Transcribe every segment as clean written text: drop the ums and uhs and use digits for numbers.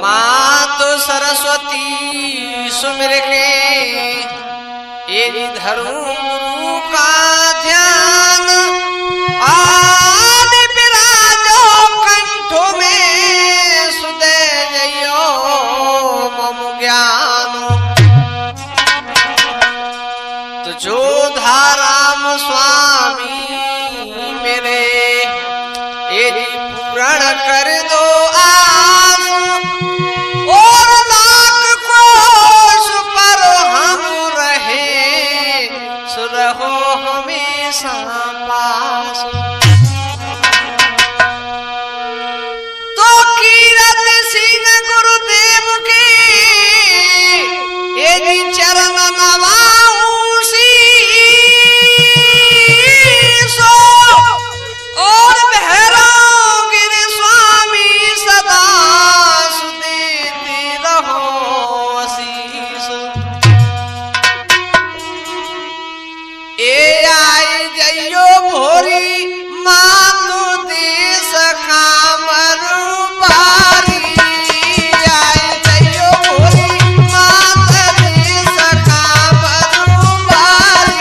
मात सरस्वती सुमिर के ये धर्म का ध्यान आदि विराजो कंठों में सुदे जयो मम ज्ञान तो जो धाराम स्वामी मेरे ये पूर्ण कर दो आस और लाख कोश पर हम रहे सुरहो हमेशा पास तो कीरत सिंह गुरुदेव के ये चरण नवाऊं और भैरव गिरि स्वामी सदा सुदेते रहो आशीष ए आई जइयो भोरी मातु देश कामरु बारी आई जइयो भोरी मात देश कामरु बारी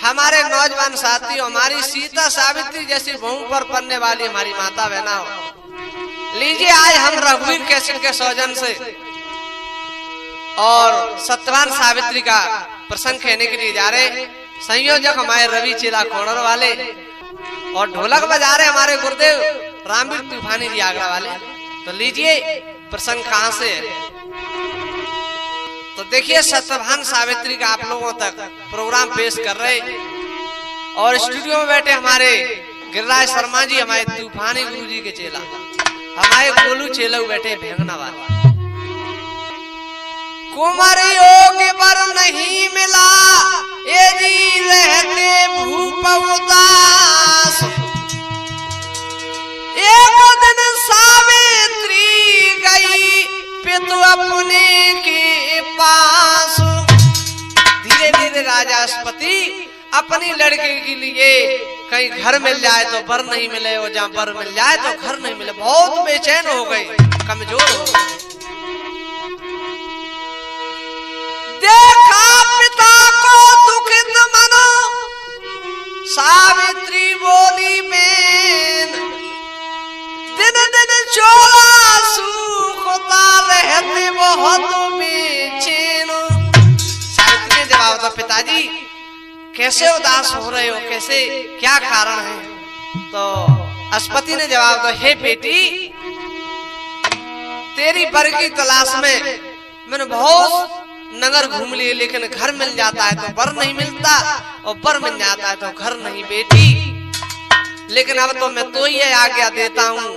हमारे नौजवान साथी हमारी सीता सावित्री जैसी भूमि पर पलने वाली हमारी माता बहना हो। लीजिए आज हम रघुवीर कैसेट के सौजन से और सत्यवान सावित्री का प्रसंग कहने के लिए जा रहे। संयोजक हमारे रवि चेला कोणर वाले और ढोलक बजा रहे हमारे गुरुदेव रामवीर तूफानी जी आगरा वाले। तो लीजिए प्रसंग कहां से है। तो देखिए सत्यवान सावित्री का आप लोगों तक प्रोग्राम पेश कर रहे और स्टूडियो में बैठे हमारे गिरिराज शर्मा जी, हमारे तूफानी गुरु जी के चेला, हमारे गोलू चेला बैठे भेंगना वाले। कुमारियों के बर नहीं मिला ये जी रहते भूप उदास, एक दिन सावित्री गई पितु अपने के पास। धीरे धीरे राजास्पति अपनी लड़के के लिए कहीं घर मिल जाए तो बर नहीं मिले, और जहाँ बर मिल जाए तो घर नहीं मिले, बहुत बेचैन हो गए, कमजोर हो गए। देखा पिता को दुखित मनो, सावित्री बोली बेन, दिन दिन चोला सूखता रहते बहुत बेचैन। सावित्री ने जवाब दिया, पिताजी कैसे उदास हो रहे हो, कैसे, क्या कारण है? तो अस्पति ने जवाब दिया, हे बेटी, तेरी बर की तलाश में मैंने बहुत नगर घूम लिए, लेकिन घर मिल जाता है तो बर नहीं मिलता, और बर मिल जाता है तो घर नहीं बेटी। लेकिन अब तो मैं तो ही आज्ञा देता हूं।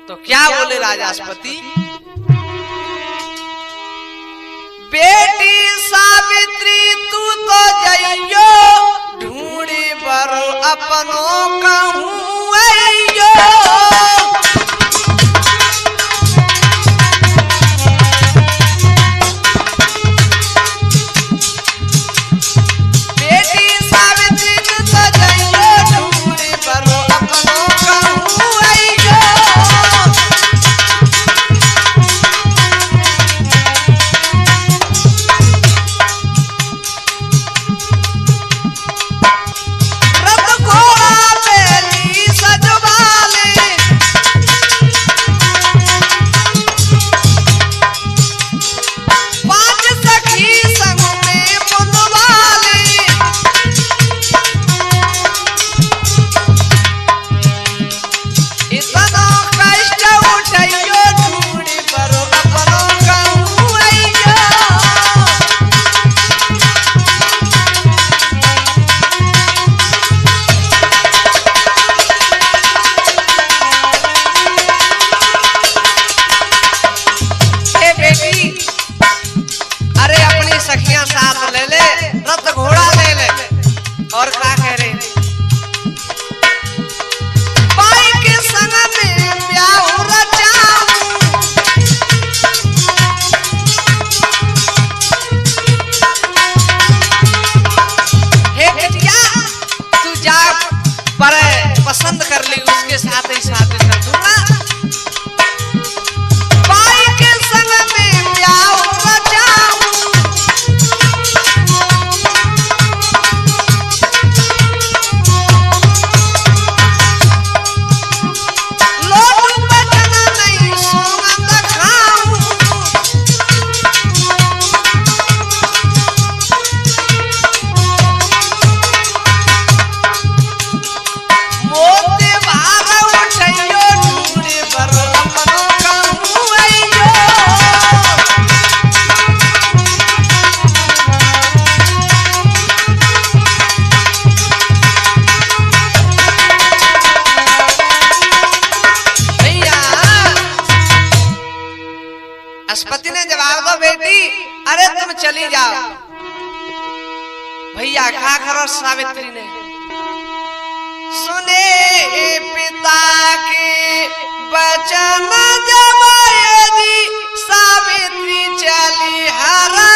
तो क्या बोले राजास्पति? बेटी सावित्री तू तो जइयो, ढूंढे बर अपनों कहूं अइयो। पसंद कर ली, उसके साथ ही शादी कर दूंगा। बाई के संग में ब्याह रचाऊं, लोग बचना नहीं सुगंध खाऊं। अस्पति ने जवाब दो, बेटी अरे तुम चली जाओ। भैया क्या करो? सावित्री ने सुने पिता के वचन जब यदि सावित्री चली हरा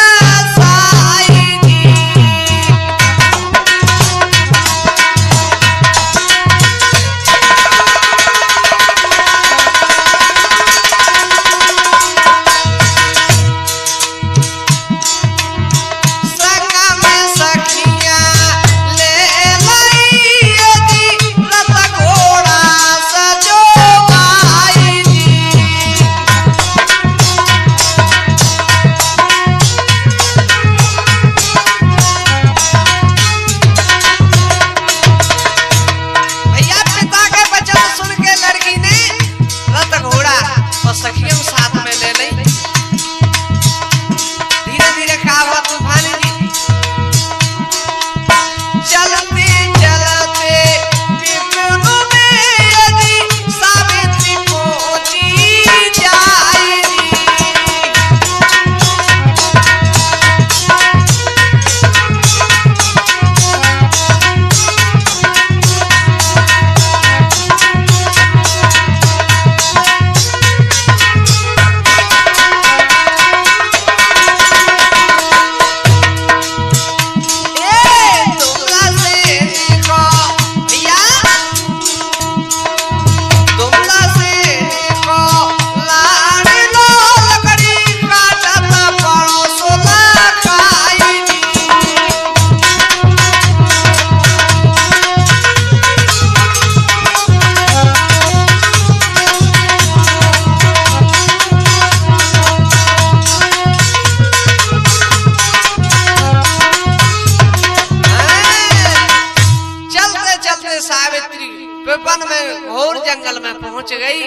वन में घोर जंगल में पहुंच गई।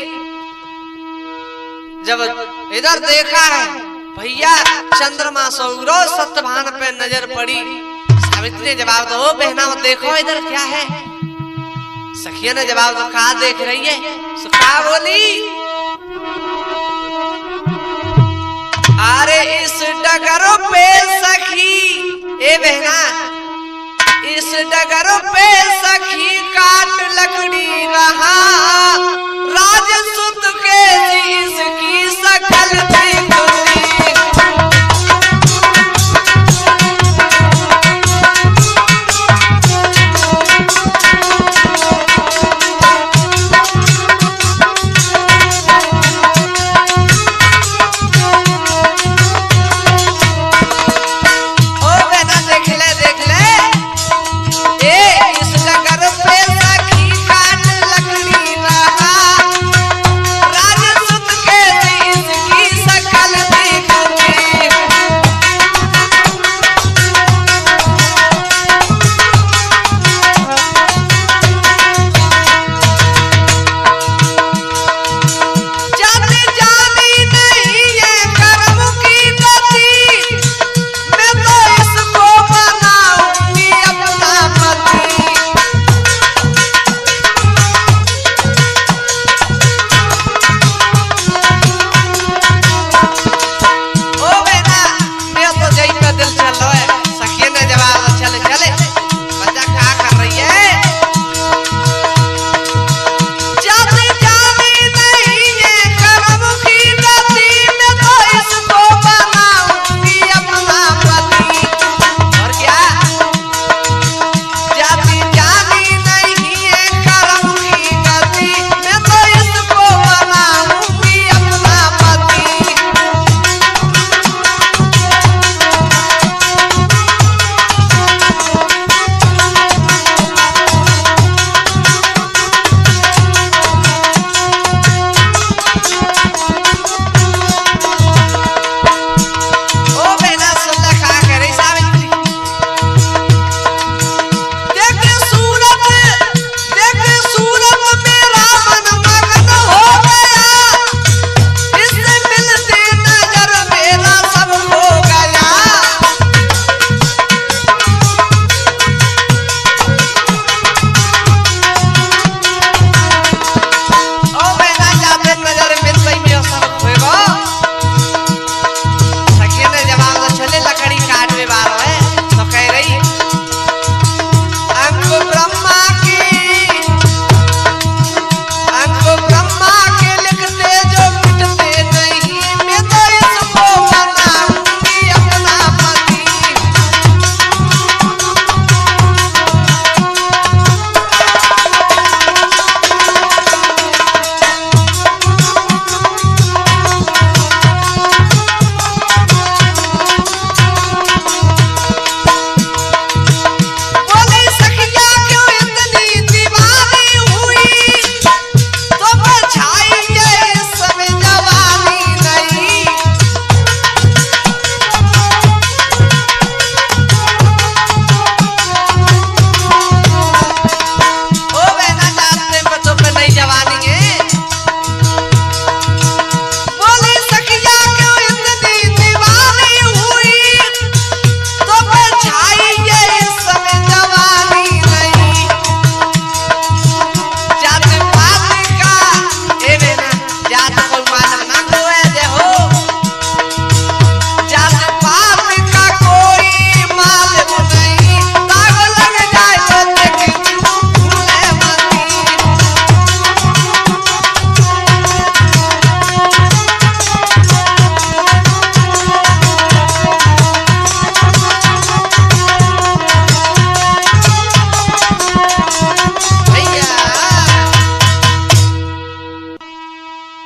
जब इधर देखा है भैया चंद्रमा सौरो सत्यभान पे नजर पड़ी। सावित्री ने जवाब दो बहना देखो इधर क्या है। सखिया ने जवाब दो कहा देख रही है। सुखा बोली अरे इस डगर पे सखी ए बहना इस डगर पे सखी काट लकड़ी रहा राजसुत के इसकी सकल दिखती।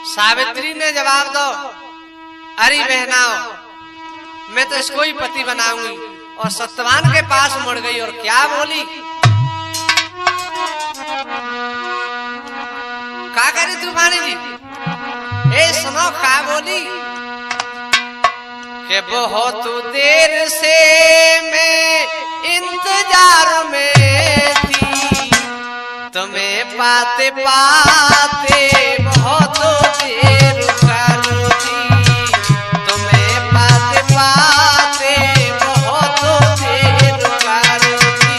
सावित्री ने जवाब दो अरे बहनाओ मैं तो इसको ही पति बनाऊंगी और सत्यवान के पास मुड़ गई और क्या बोली क्या करी तूफानी जी ए सुनो क्या बोली कि बहुत देर से मैं इंतजार में थी तुम्हें पाते पाते पाते बहुत देर करो जी, तुम्हें पाते पाते बहुत देर करो जी।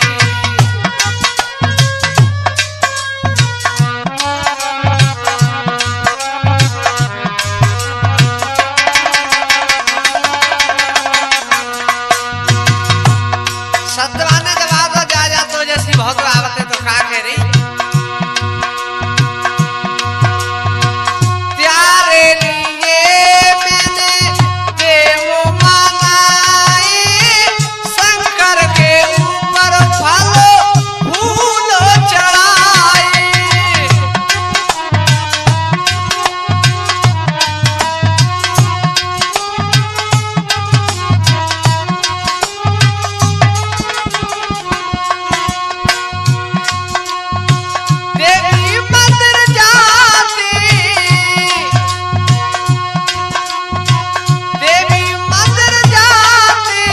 सत्यवान ने जवाब दो जा तो जैसी बहुत आवत है तो का कह रही, त्यारे लिए मैंने देव मनाए, शंकर के ऊपर फल फूल चढ़ाए। देवी मंदिर जाते, देवी मंदिर जाते,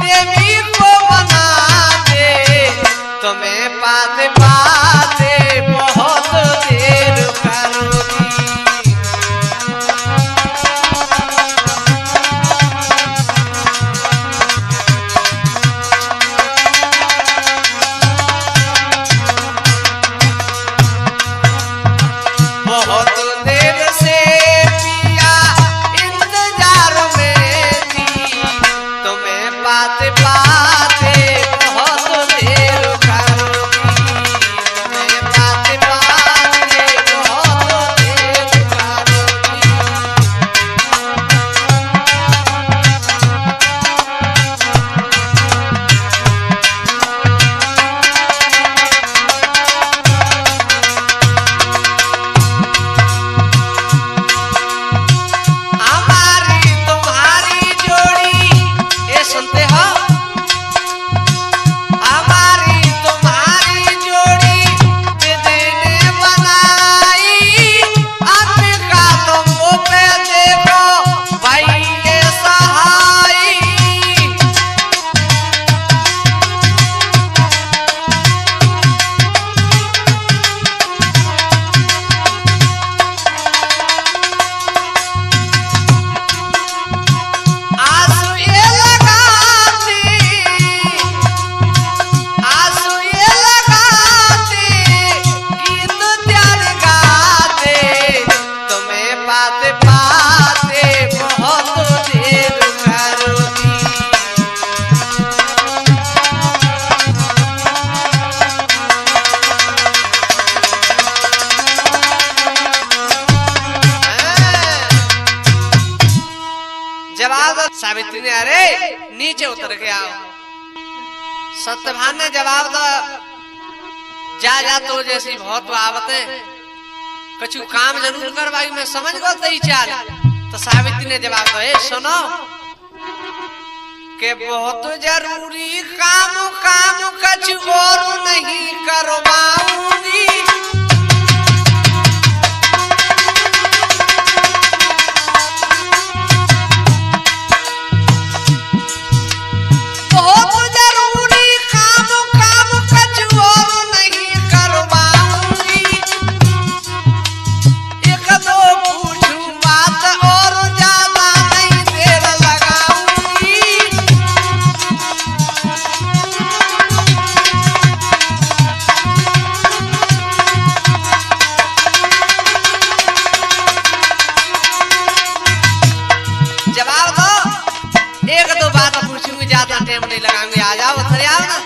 देवी को मनाते, तुम्हें पाते पाते बहुत देर करोगी। बहुत देर से पिया इंतजार में थी, तुम्हें पाते पाते बहुत देर करोगी, तुम्हें पाते पाते बहुत देर करोगी। हमारी तुम्हारी जोड़ी, ये सुनते हो, हमारी तुम्हारी जोड़ी दीदी ने बनाई, अंबिका तुम मुँह पे देखो भाई ये सहाई। आंसू ये लगाती, आंसू ये लगाती, गीत त्यार गाते, तुम्हें पाते पाते बहुत देर करोगी। जवाब दो सावित्री ने, अरे नीचे उतर के आओ। सत्यभान ने जवाब दो जा तो जैसी बहुत आवत है, कछु काम जरूर कर भाई, मैं समझ गो तई चाल। तो सावित्री ने जवाब दो, ए सुनो के बहुत जरूरी काम काम कछु और नहीं करवाऊंगी। बहुत जरूरी काम काम कछु और नहीं करवाऊंगी, एक दो पूछूं बात और ज्यादा नहीं देर लगाऊंगी। जवाब दो, एक दो बात पूछूंगी, ज्यादा टाइम नहीं लगाऊंगी, आ जाओ उधर आओ ना।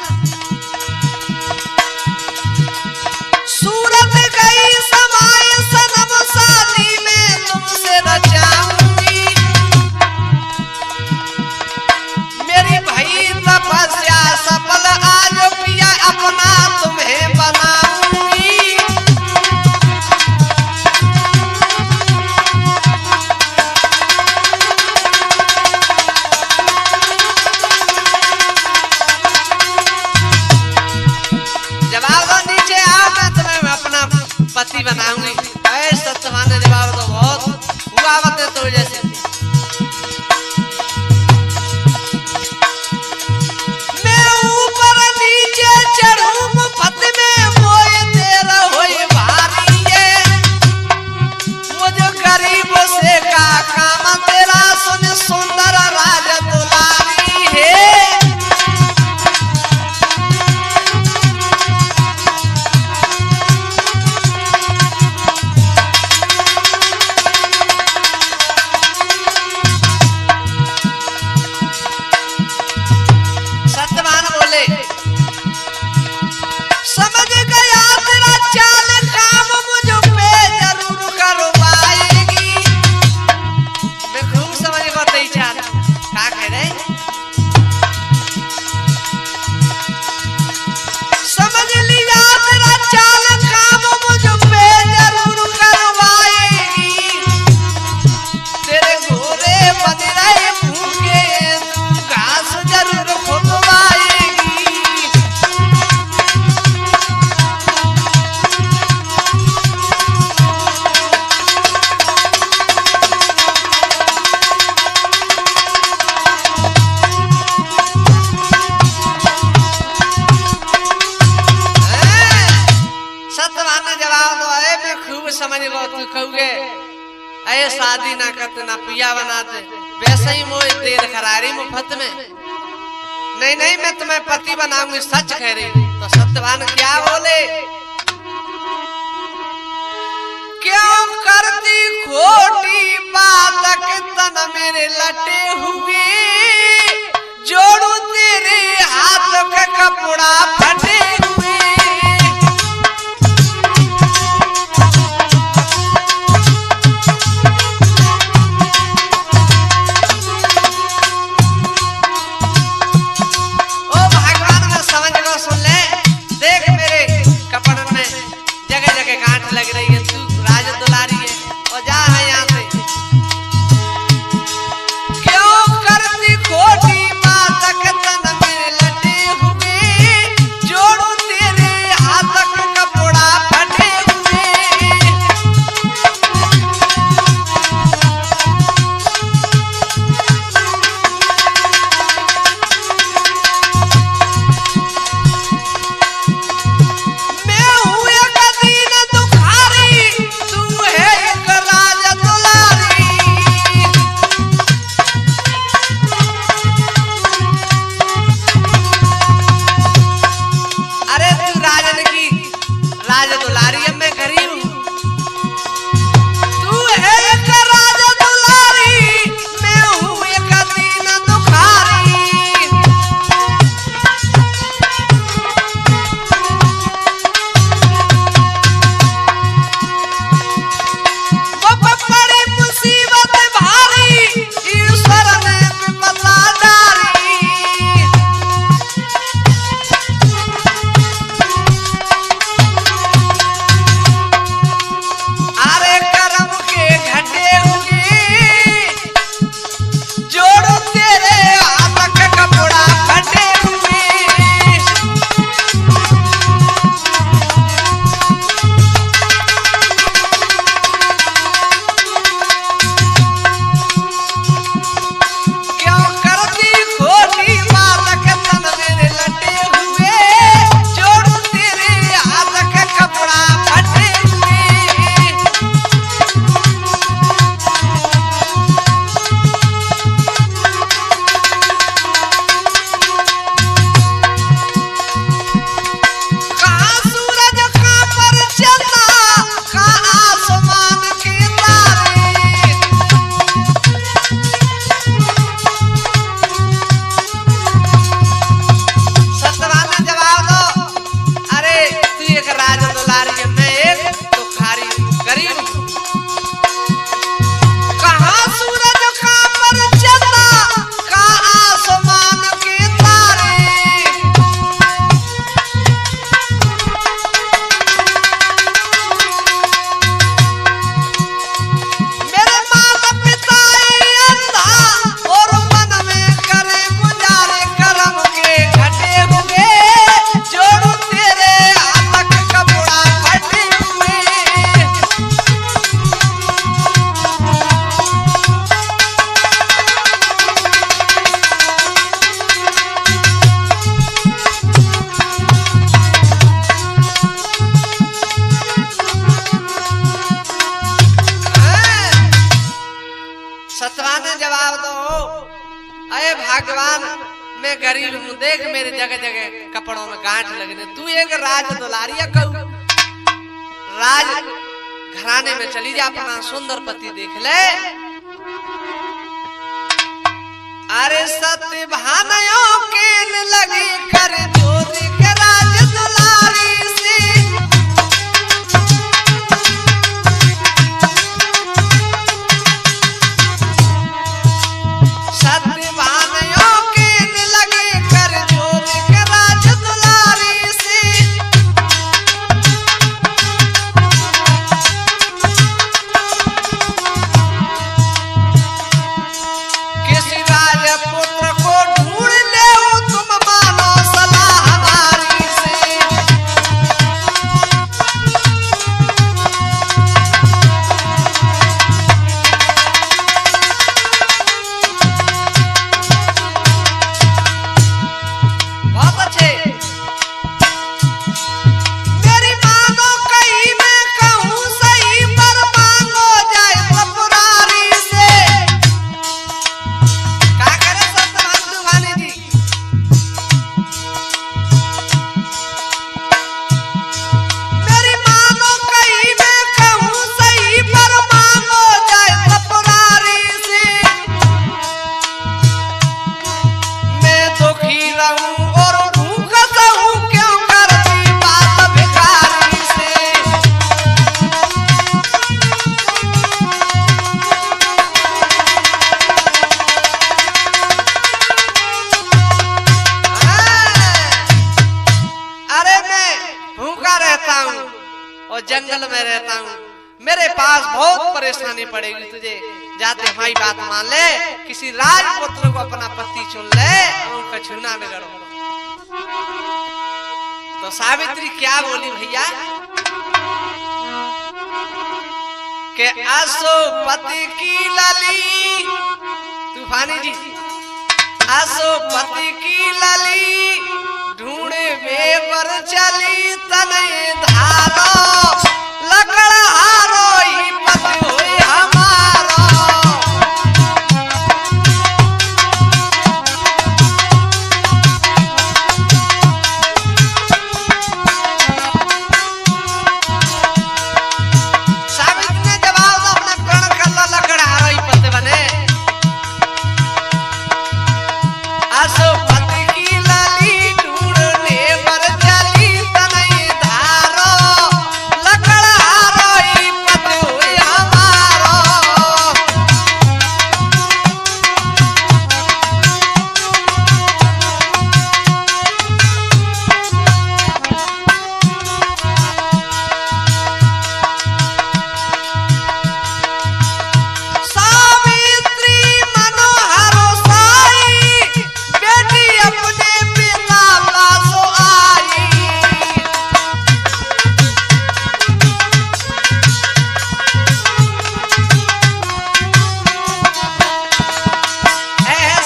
सूरत गई समाए सनम, शादी में तुमसे रचाऊंगी, मेरी भई तपस्या सफल, आज पिया अपना तुम्हें बनाऊंगी। अये शादी ना करते ना पिया बनाते, वैसे ही मोए देर खरारी मुफ्त में। नहीं नहीं मैं तुम्हें पति बनाऊंगी, सच कह रही। तो सत्यवान क्या बोले, क्यों करती खोटी बात तन मेरे लटे हुए, जोड़ू तेरे हाथ का कपड़ा फटे हुए। ओ भगवान में समझ को सुन ले, देख मेरे कपड़न में जगह जगह गांठ लग रही है, तू राज दुलारी है और जा है यहाँ से। क्यों करती खोटी भगवान मैं गरीब हूँ, देख मेरे जगह जगह कपड़ों में गांठ लगने, तू एक राज दुलारिया कहू, राज घराने में चली जा, अपना सुंदर पति देख ले। अरे सत्य भानयों के लगी कर जोर के राज दुलारी से, पुत्र को ढूंढ ले रहूं और भूख सहूं क्यों करती बात भिखारी से। अरे मैं भूखा रहता हूँ और जंगल में रहता हूँ, मेरे पास बहुत परेशानी पड़ेगी तुझे, जाते हमारी बात मान ले, किसी राजपुत्र को अपना पति चुन ले और उनका छूना बिगड़ो। तो सावित्री क्या बोली भैया के आसो पति की लली, तूफानी जी, आसो पति की लली ढूंढे बेवर चली तने धारो लकड़ा हारो ही पति हुई हमारो। सावित्री ने जवाब दो अपने प्रण कर लकड़ा हारो ही पति बने। आसो पति की लाली ढूंढने पर चली तनई धारो लकड़ा हारो ही पति हुई हमारो। सावित्री मनोहरो साई बेटी अपने पिता पासो आई।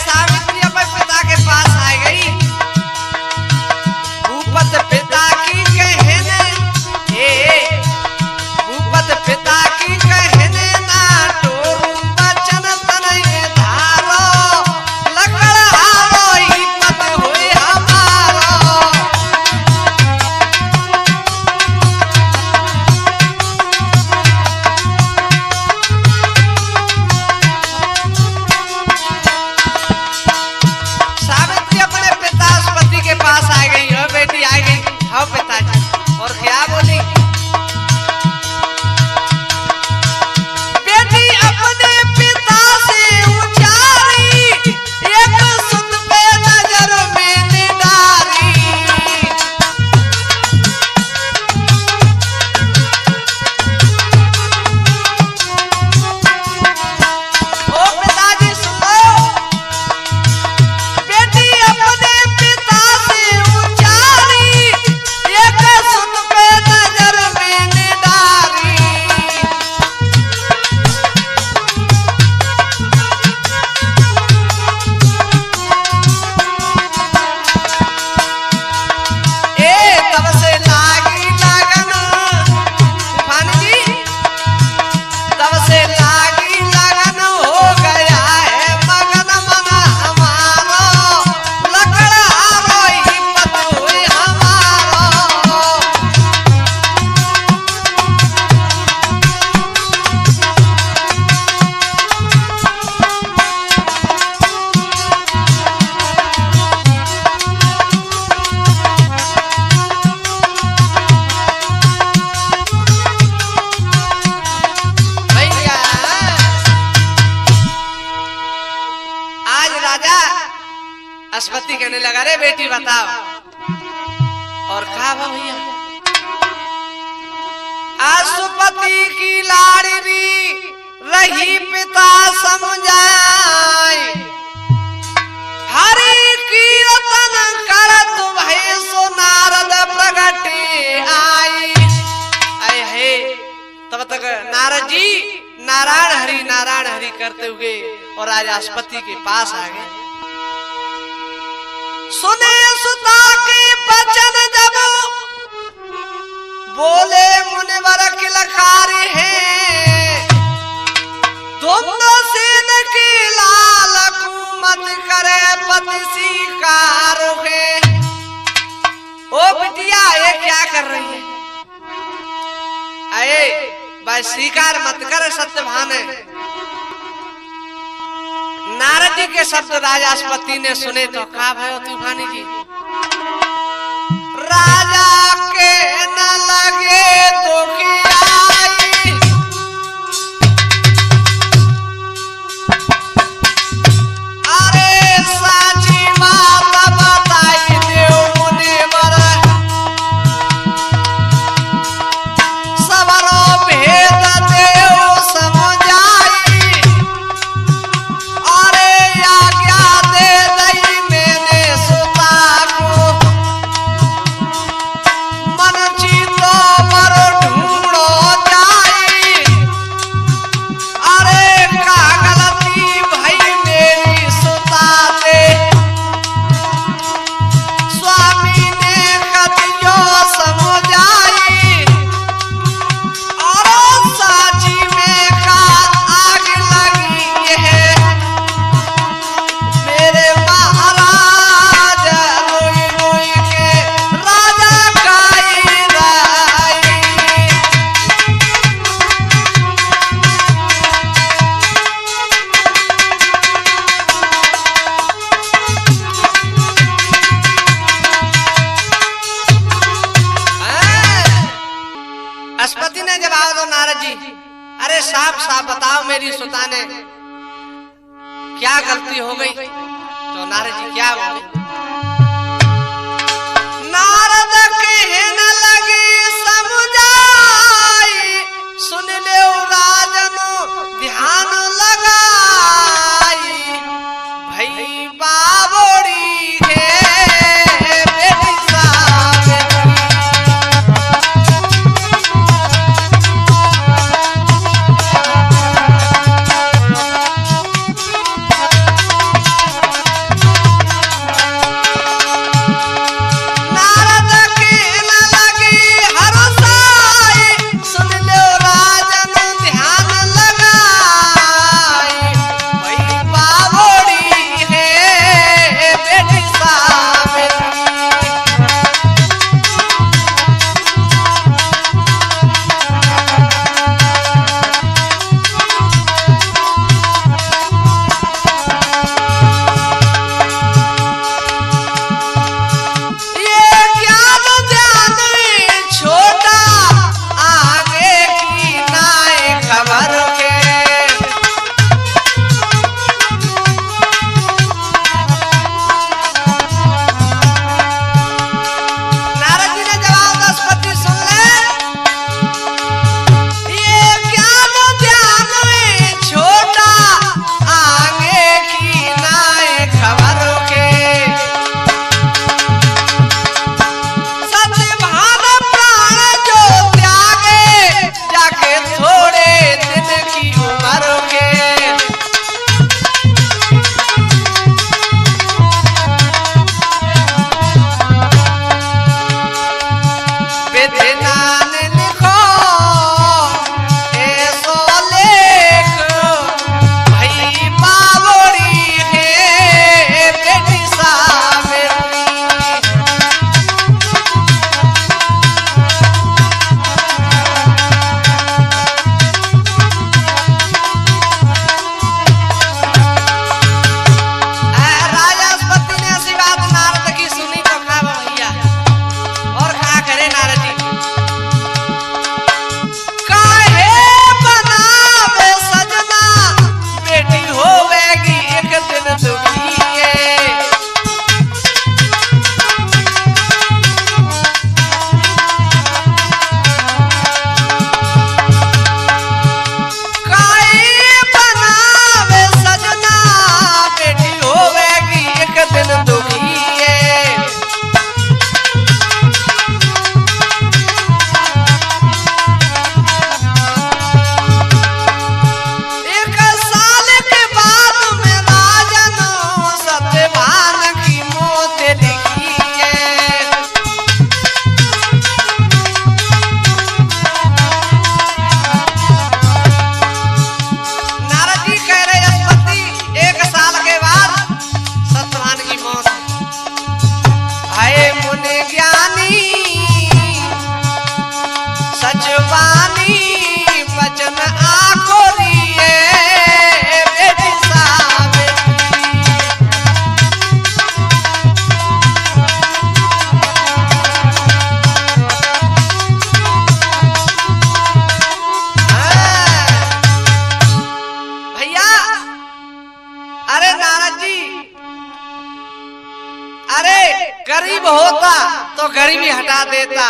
सावित्री अपने पिता के पास आ गई। भूपत पिता की कहने, भूपत पिता की कहने ना टोरू बचन तनये धारो लकड़ा हारो ही पति हुई हमारो। सावित्री अपने पिता पति के पास आ गई, हो बेटी आ गई, हो पिताजी, और क्या बोली बेटी अपने पिता से उचारी एक सुत पे नजर में निडारी। ओ पिताजी सुनो, बेटी अपने पिता से उचारी एक सुत पे नजर में निडारी। तब से लागी लगन, तूफानी जी, तब से लागी लगन हो गया है मगन मन हमारो लकड़ा हारो ही पति हुई हमारो। भैया आज राजा अश्वति कहने लगा, रे बेटी बताओ, और कहा भैया अश्वति की लाडली रही पिता समझाई, हरि कीर्तन करत भय सो नारद प्रगटे आई। आए हे, तब तक नारद जी नारायण हरि करते हुए और आज अश्वति के पास आ गए। सुने सुता के बचन जब बोले मुनिवर किलकारी है, धुंध सेन की लाल कुमत करे पति शिकार है। ओ बिटिया ये क्या कर रही है? आए भाई स्वीकार मत कर, सत्यभान है नारद जी के शब्द राजास्पति ने सुने तो कहा भयो तूफानी जी, राजा के न लगे दुखियाई, अरे साची बात बताई देव मुनिवर, सबरो भेद देव समझाई, अरे आज्ञा दे दई मैंने सुता को, मन चितो पर ढूंढो जाई, अरे का गलती भई मेरी सुता दे, स्वामी ने कदियो समझाई, और साची में का आग लगी है, मेरे महाराज रोई रोई के राजा गाई राई। अस्पति ने जवाब दो नारद जी, अरे साफ साफ बताओ मेरी सुता ने क्या गलती हो गई? तो नारद जी क्या बोले? नारद कहने लगी समझाई, सुन ले राजन ध्यान लगाई, भई बाबोड़ी है बेटी सावेत्री, नारद कहने लगी हरसाई, सुन लो राजन ध्यान लगाई, भई बाबोड़ी है बेटी सावेत्री। ये ज्ञान ध्यान छोटा, आगे की नाय खबर के, नारद जी ने जवाब दस्पति सुन ले, ये ज्ञान ध्यान छोटा, आगे की नाय खबर के, सत्यभान प्राण जो त्यागे, जाके थोड़े दिन की उम्र के, विधिनान लिखो ऐसो लेख, भई बाबोड़ी है बेटी सावेत्री। राजास्पति ने ऐसी बात नारद की सुनी तो कहा भैया और कहा करे नारद जी, काहे बनावे सजना, बेटी होवेगी एक दिन दुखी है, काहे बनावे सजना, बेटी होवेगी एक दिन दुखी है, एक साल के बाद में राजन सत्यभान की मौत लिखी है, नारद जी कह रहे अस्पति एक साल के बाद सत्यभान की मौत है, मुनि ज्ञानी सचवानी वचन आखो दिए बेटी सावेत्री। गरीब होता तो गरीबी हटा देता,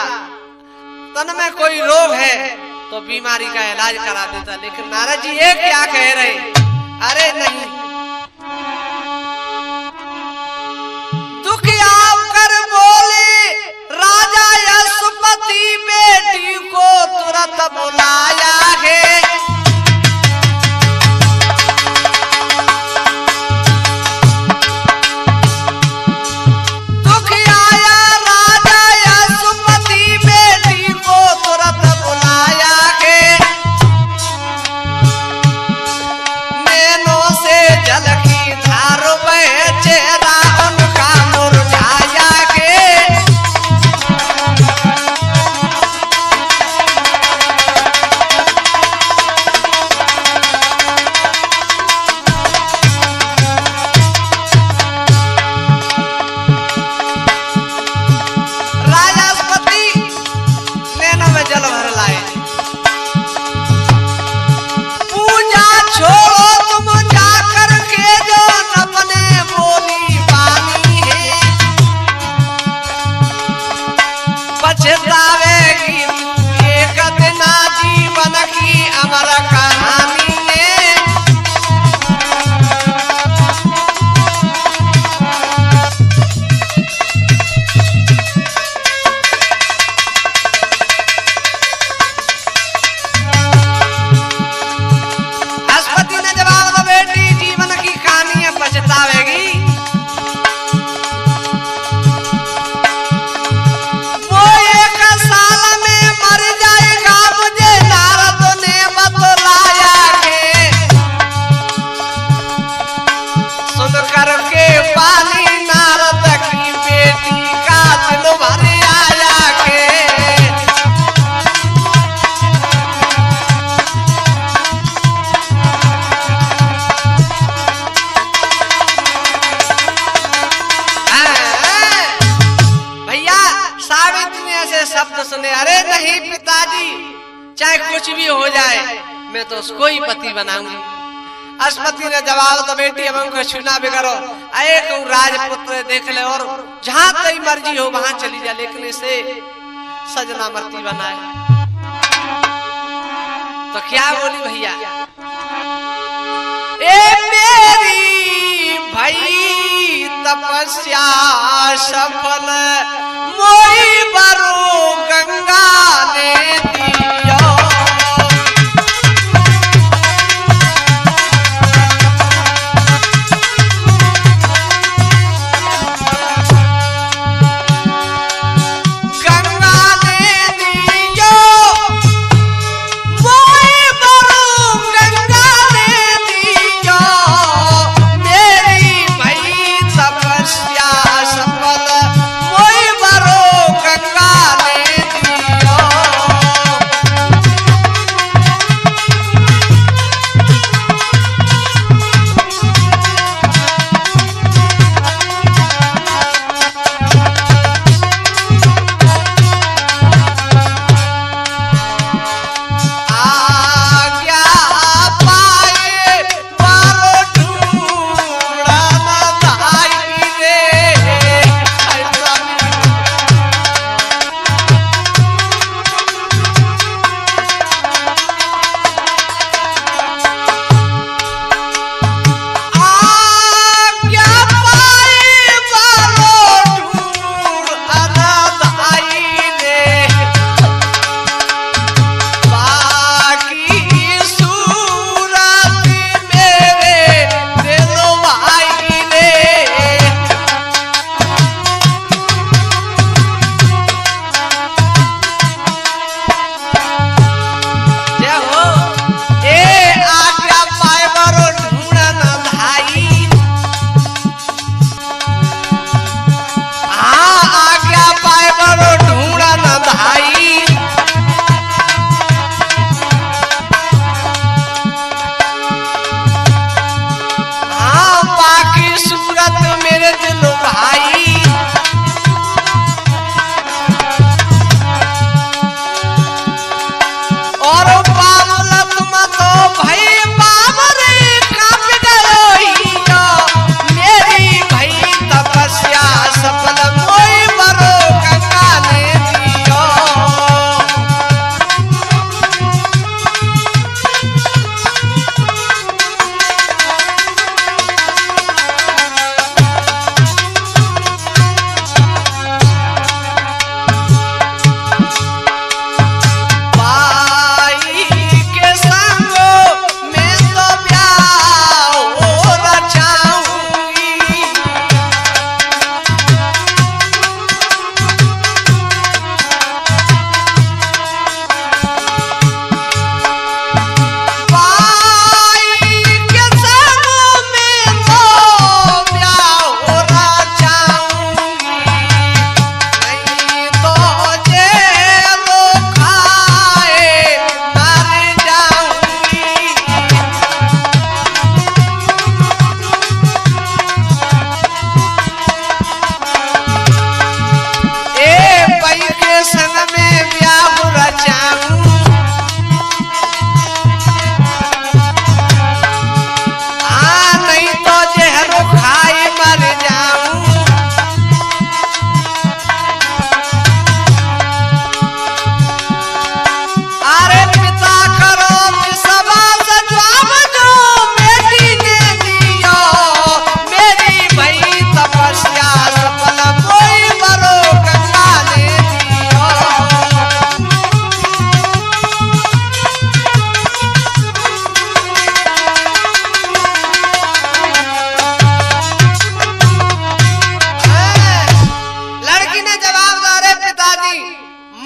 तन में कोई रोग है तो बीमारी का इलाज करा देता। लेकिन नारद जी ये क्या कह रहे, अरे नहीं, दुख आकर बोले राजा यशोपति बेटी को तुरंत बुलाया है। दुख आया राजा यशोपति बेटी को तुरंत बुलाया है। नैनों से जल की धार बहे, चेहरा उनका मुरझाया के। राजापति नैनों में जल भर लाए, पूजा छोड़ो तुम जाकर के जो अपने बोली बानी है। पछतावेगी तू एक दिन जीवन की अमर कहानी है। राष्ट्रपति ने जवाब दिया, बेटी जीवन की कहानी है, पछतावेगी। वो एक साल में मर जाएगा, मुझे नारद ने बतलाया के। सुन करके पानी नारद की बेटी का दिल भर आया के। भैया सावित्री ने ऐसे शब्द सुने, अरे नहीं पिताजी, चाहे कुछ भी हो जाए मैं तो उसको ही पति बनाऊंगी। अश्वपति ने जवाब तो बेटी अब हमको छूना भी करो, एक राजपुत्र देख ले और जहां तेरी मर्जी हो वहां चली जा, लेकिन इसे सजना मती बनाए। तो क्या बोली भैया, ए मेरी भाई तपस्या सफल, मोई बरो गंगा ने दियो। गंगा ने दियो, मोई बरो गंगा ने दियो। मेरी भाई तपस्या सफल, मोई बरो गंगा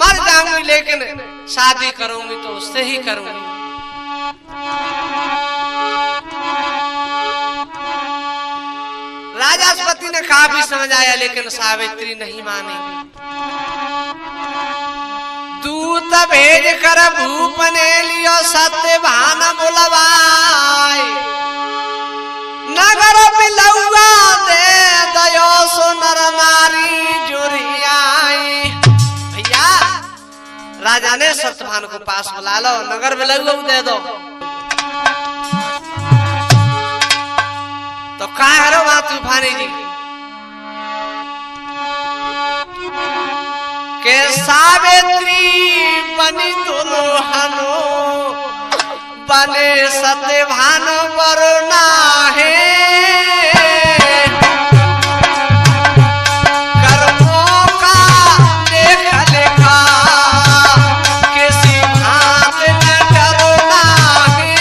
मर जाऊंगी लेकिन शादी करूंगी तो उससे ही करूंगी। राजास्पति ने काफी समझ आया लेकिन सावित्री नहीं मानी। दूत भेज कर भूप ने लियो सत्यभान बुलवाए, नगर बिलौआ दे दयो सो नर नारी जुरियाई। भैया राजा ने सत्यभान को पास बुला लो, नगर बिलौआ दे दो। तो क्या करो वहां तूफानी जी के सावित्री बनी दुल्हनो बने सत्यभान वरना है, कर्मों का लेख लेखा किसी भांत न डरना है।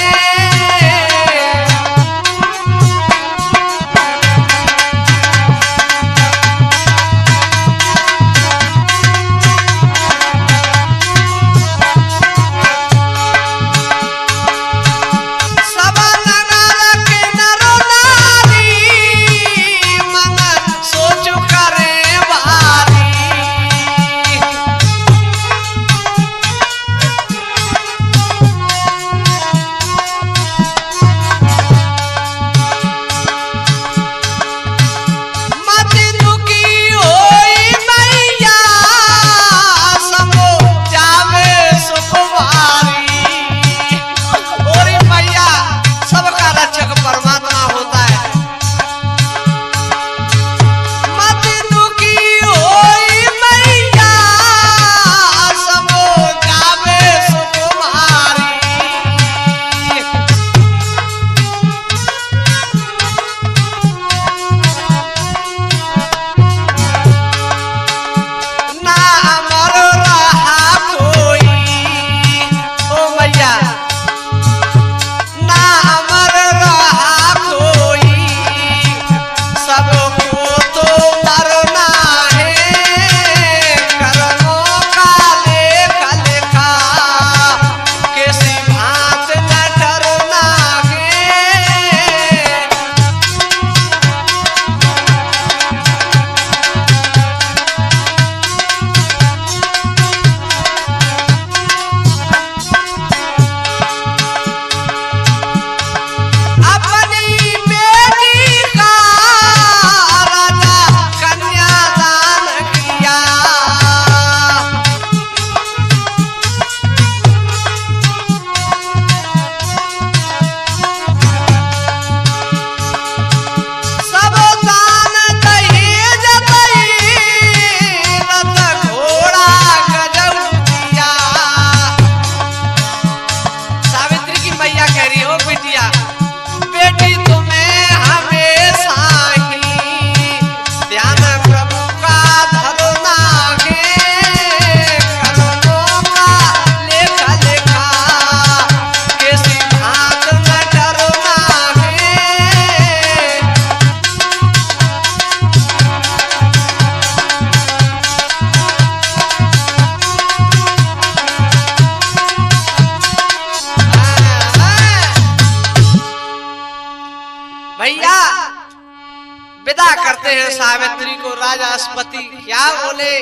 विदा करते हैं सावित्री को राजास्पति। क्या बोले?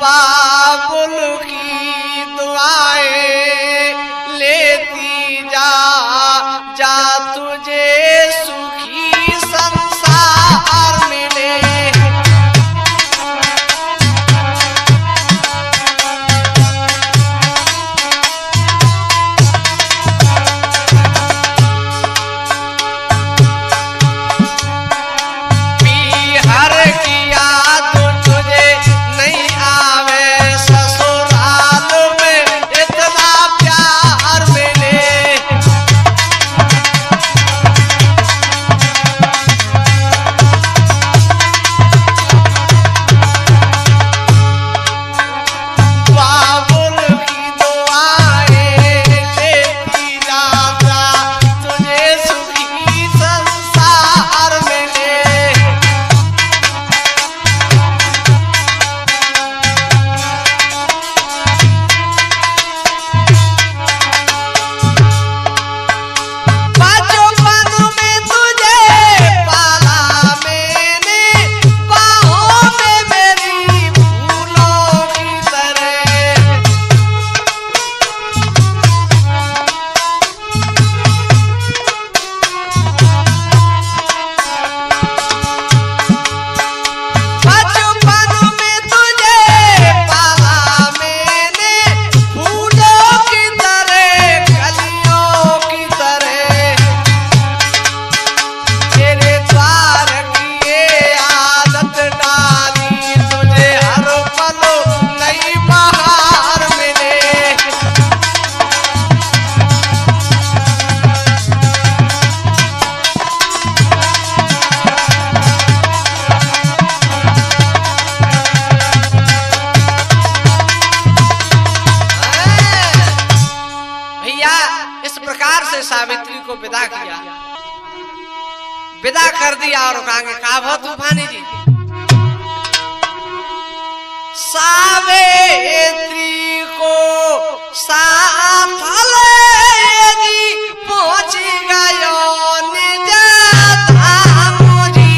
बाबुल की दुआएं लेती जा जा तुझे सुखी संसार मिले। विदा कर दिया और कहेंगे का भो तूफानी जी। सावित्री को साथ ले जी पहुंच गयो निज धाम जी।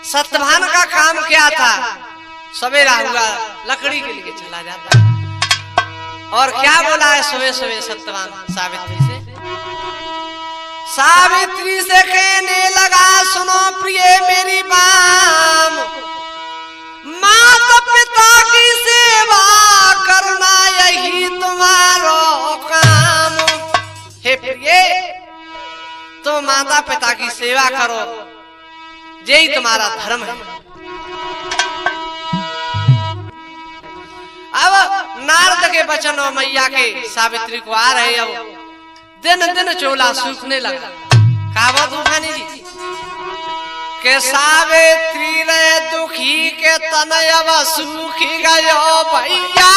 सत्यवान का काम क्या था? सवेरा हुआ लकड़ी के लिए चला जाता और क्या बोला है सुबह सुबह सत्यवान सावित्री से? सावित्री से कहने लगा सुनो प्रिय मेरी बाम, माता पिता की सेवा करना यही तुम्हारा काम। हे प्रिय तुम माता पिता की सेवा करो, यही तुम्हारा धर्म है। अब नारद के वचन और मैया के सावित्री को आ रहे, अब दिन दिन चोला सूखने लगा। काबा तूफानी जी के सावित्री रे दुखी के तनय अब सूखी गयो भैया।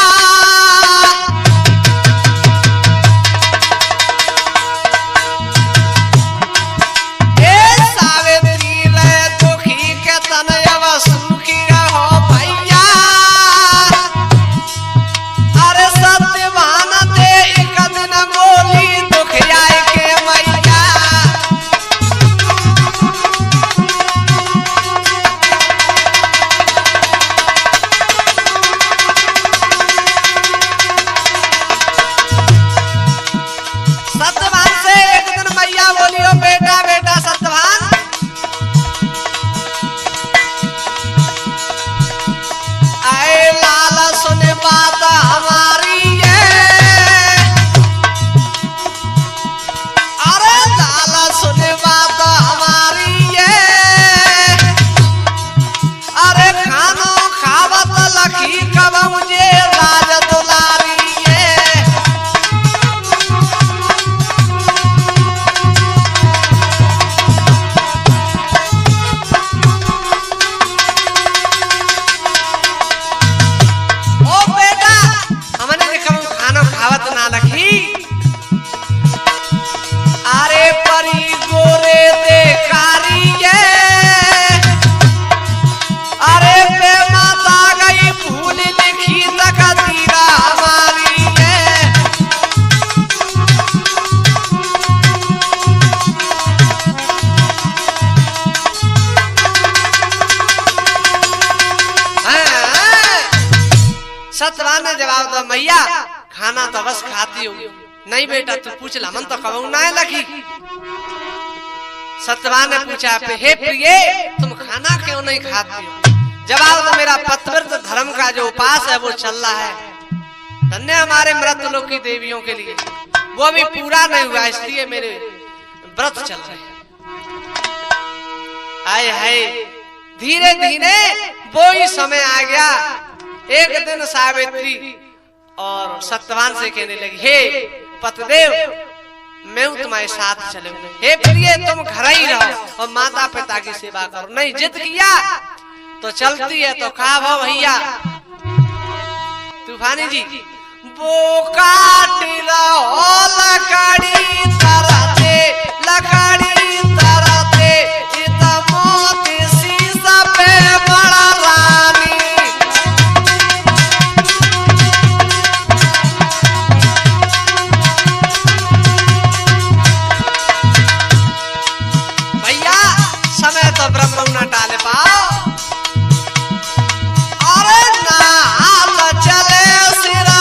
सत्यवान ने जवाब दिया मैया खाना तो बस खाती हो, नहीं बेटा तू पूछ ला मन तो कहूं ना लखी। सत्यवान ने पूछा हे प्रिय तुम खाना क्यों नहीं खाती हो? जवाब तो मेरा पतिव्रत धर्म का जो उपास है वो चल रहा है। धन्य हमारे मृत लोक की देवियों के लिए वो अभी पूरा नहीं हुआ, इसलिए मेरे व्रत चल रहे हैं। आए हाय धीरे धीरे वो ही समय आ गया। एक दिन सावित्री और सत्यवान से कहने लगी हे पतिदेव मैं तुम्हारे साथ चलूंगी। हे प्रिय तुम घर ही रहो और माता पिता की सेवा करो। नहीं जिद किया तो चलती है तो कहा भो भैया तूफानी जी वो काटी लकड़ी तरते लकड़ी तरते मोती शीशा पे बड़ा रानी। भैया समय तो ब्रह्म न टाले पाओ। अरे ना चले सिरा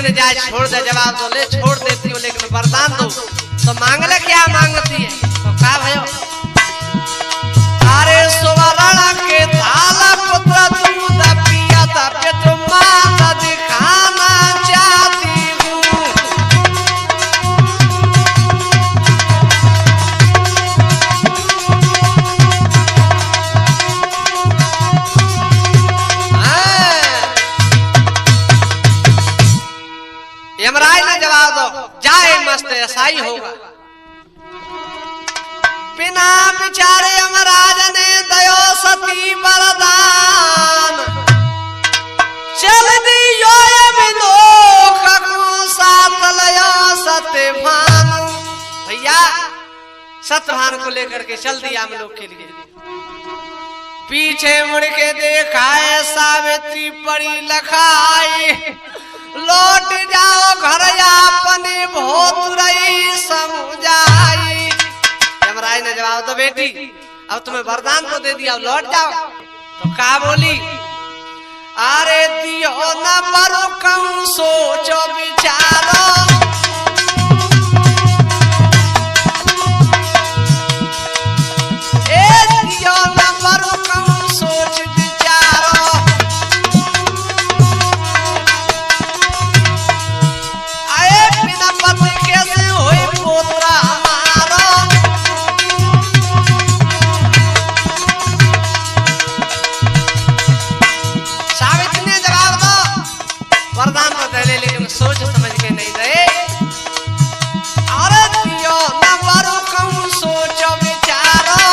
इतने जाए छोड़ दे, जवाब दो, ले छोड़ देती हूँ लेकिन वरदान दो। तो मांगले क्या मांगती है? तो क्या भयो? अरे सुवर्ण के थाला पुत्र दूध पिया था पेट माता दिखाना चाहती हूँ। यमराज ने जवाब दो, जाए मस्त ऐसा ही होगा। बिना विचारे यमराज ने दयो सती वरदान, चल दियो विलोक को साथ लयो सत्यभानु। भैया सत्यभानु को लेकर के चल दिया हम लोग के लिए। पीछे मुड़ के देखा है सावित्री पड़ी लखाई, लौट जाओ घर अपने भोत रही समझाई। यमराज ने जवाब दो, बेटी अब तुम्हें वरदान तो दे दिया, लौट जाओ। तो क्या बोली? अरे दियो न मरो कम सोचो विचारो, ए दियो न मरो कम सोच विचारो। आए बिना पति कैसे होई पोतरा हमारो। वरदान तो दे ले लेकिन सोच समझ के नहीं दे। औरत दियो न वरु कहूं सोचो विचारो,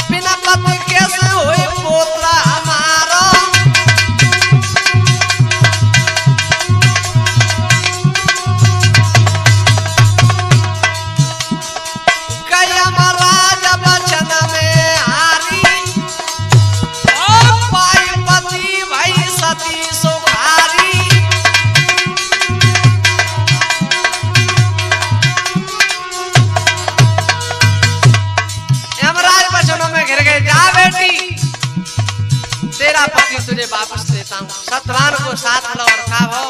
बिना पति कैसे होए पोतरा हमारो। गया महाराज बचन में हारी, सती सुखारी। यमराज वचनों में घिर गए, जा बेटी तेरा पति तुझे वापस देता हूँ। सत्यवान को साथ लो और खाओ।